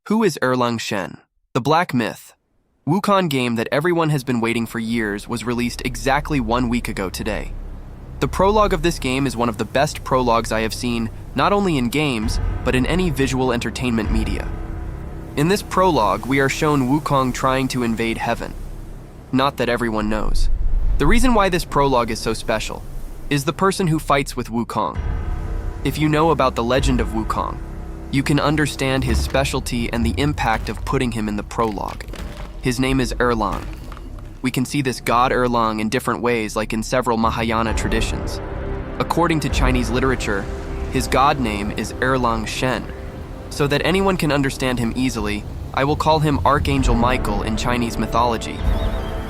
Who is Erlang Shen? The Black Myth, Wukong game that everyone has been waiting for years, was released exactly 1 week ago today. The prologue of this game is one of the best prologues I have seen, not only in games, but in any visual entertainment media. In this prologue, we are shown Wukong trying to invade heaven. Not that everyone knows. The reason why this prologue is so special is the person who fights with Wukong. If you know about the legend of Wukong, you can understand his specialty and the impact of putting him in the prologue. His name is Erlang. We can see this god Erlang in different ways, like in several Mahayana traditions. According to Chinese literature, his god name is Erlang Shen. So that anyone can understand him easily, I will call him Archangel Michael in Chinese mythology.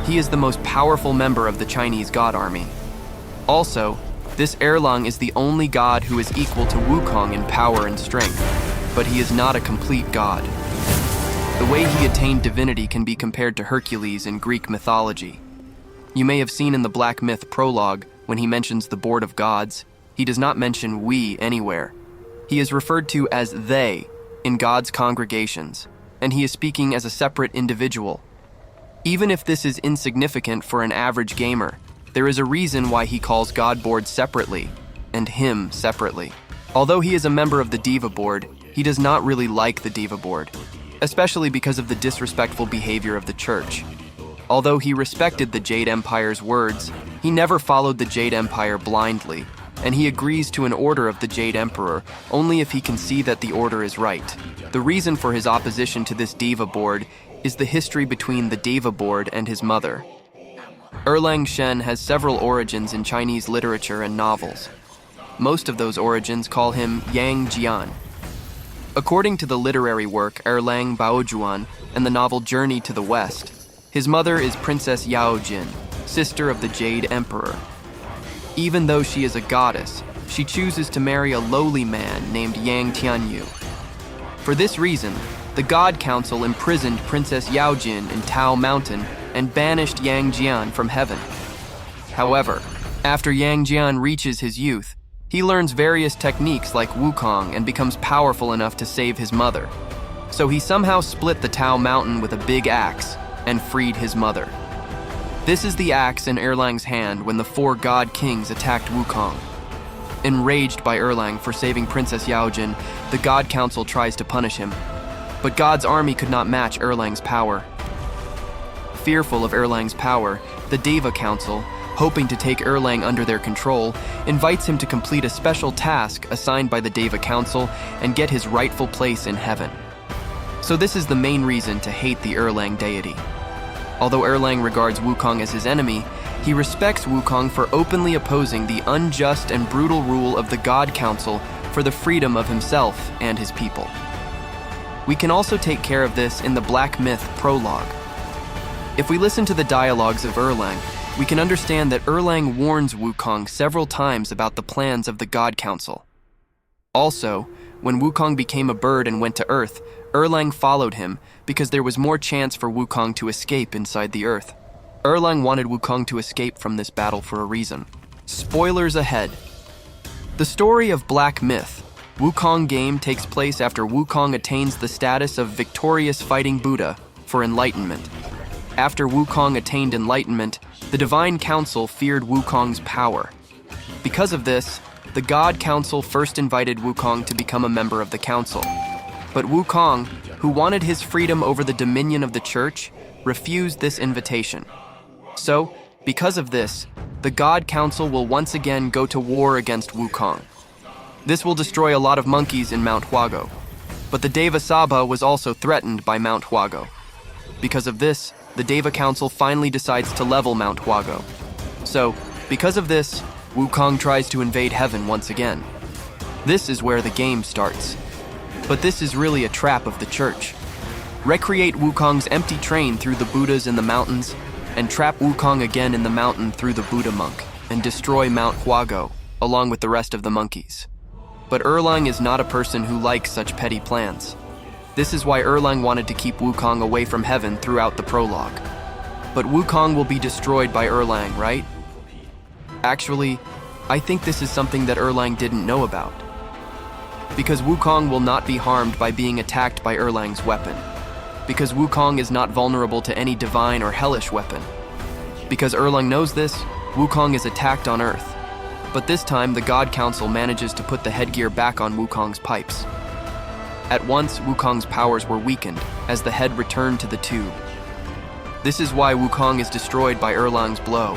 He is the most powerful member of the Chinese god army. Also, this Erlang is the only god who is equal to Wukong in power and strength, but he is not a complete god. The way he attained divinity can be compared to Hercules in Greek mythology. You may have seen in the Black Myth prologue, when he mentions the board of gods, he does not mention we anywhere. He is referred to as they in God's congregations, and he is speaking as a separate individual. Even if this is insignificant for an average gamer, there is a reason why he calls God board separately, and him separately. Although he is a member of the Diva board, he does not really like the Diva board, especially because of the disrespectful behavior of the church. Although he respected the Jade Empire's words, he never followed the Jade Empire blindly, and he agrees to an order of the Jade Emperor only if he can see that the order is right. The reason for his opposition to this Diva board is the history between the Diva board and his mother. Erlang Shen has several origins in Chinese literature and novels. Most of those origins call him Yang Jian. According to the literary work Erlang Baojuan and the novel Journey to the West, his mother is Princess Yao Jin, sister of the Jade Emperor. Even though she is a goddess, she chooses to marry a lowly man named Yang Tianyu. For this reason, the God Council imprisoned Princess Yao Jin in Tao Mountain and banished Yang Jian from heaven. However, after Yang Jian reaches his youth, he learns various techniques like Wukong and becomes powerful enough to save his mother. So he somehow split the Tao Mountain with a big axe and freed his mother. This is the axe in Erlang's hand when the 4 god kings attacked Wukong. Enraged by Erlang for saving Princess Yaojin, the God Council tries to punish him. But God's army could not match Erlang's power. Fearful of Erlang's power, the Deva Council, hoping to take Erlang under their control, invites him to complete a special task assigned by the Deva Council and get his rightful place in heaven. So this is the main reason to hate the Erlang deity. Although Erlang regards Wukong as his enemy, he respects Wukong for openly opposing the unjust and brutal rule of the God Council for the freedom of himself and his people. We can also take care of this in the Black Myth prologue. If we listen to the dialogues of Erlang, we can understand that Erlang warns Wukong several times about the plans of the God Council. Also, when Wukong became a bird and went to Earth, Erlang followed him because there was more chance for Wukong to escape inside the Earth. Erlang wanted Wukong to escape from this battle for a reason. Spoilers ahead. The story of Black Myth, Wukong game, takes place after Wukong attains the status of victorious fighting Buddha for enlightenment. After Wukong attained enlightenment, the Divine Council feared Wukong's power. Because of this, the God Council first invited Wukong to become a member of the council. But Wukong, who wanted his freedom over the dominion of the church, refused this invitation. So, because of this, the God Council will once again go to war against Wukong. This will destroy a lot of monkeys in Mount Huago. But the Deva Sabha was also threatened by Mount Huago. Because of this, the Deva Council finally decides to level Mount Huago. So, because of this, Wukong tries to invade heaven once again. This is where the game starts. But this is really a trap of the church. Recreate Wukong's empty train through the Buddhas in the mountains, and trap Wukong again in the mountain through the Buddha monk, and destroy Mount Huago, along with the rest of the monkeys. But Erlang is not a person who likes such petty plans. This is why Erlang wanted to keep Wukong away from heaven throughout the prologue. But Wukong will be destroyed by Erlang, right? Actually, I think this is something that Erlang didn't know about. Because Wukong will not be harmed by being attacked by Erlang's weapon. Because Wukong is not vulnerable to any divine or hellish weapon. Because Erlang knows this, Wukong is attacked on Earth. But this time, the God Council manages to put the headgear back on Wukong's pipes. At once, Wukong's powers were weakened as the head returned to the tube. This is why Wukong is destroyed by Erlang's blow.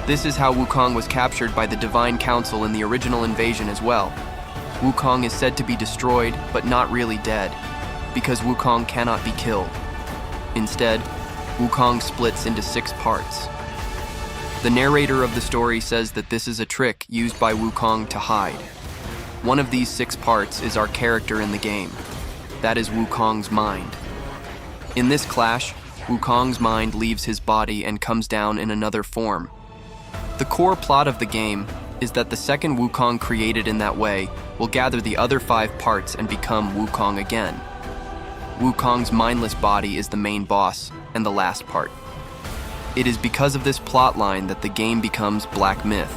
This is how Wukong was captured by the Divine Council in the original invasion as well. Wukong is said to be destroyed, but not really dead, because Wukong cannot be killed. Instead, Wukong splits into 6 parts. The narrator of the story says that this is a trick used by Wukong to hide. One of these 6 parts is our character in the game. That is Wukong's mind. In this clash, Wukong's mind leaves his body and comes down in another form. The core plot of the game is that the second Wukong created in that way will gather the other 5 parts and become Wukong again. Wukong's mindless body is the main boss and the last part. It is because of this plot line that the game becomes Black Myth.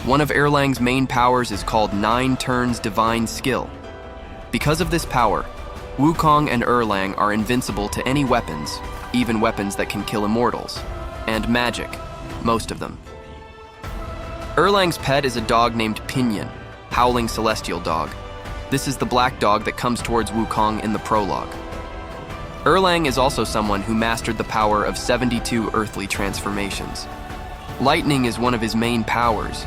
One of Erlang's main powers is called 9 Turns Divine Skill. Because of this power, Wukong and Erlang are invincible to any weapons, even weapons that can kill immortals, and magic, most of them. Erlang's pet is a dog named Pinyin, Howling Celestial Dog. This is the black dog that comes towards Wukong in the prologue. Erlang is also someone who mastered the power of 72 earthly transformations. Lightning is one of his main powers.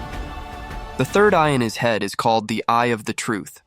The third eye in his head is called the Eye of the Truth.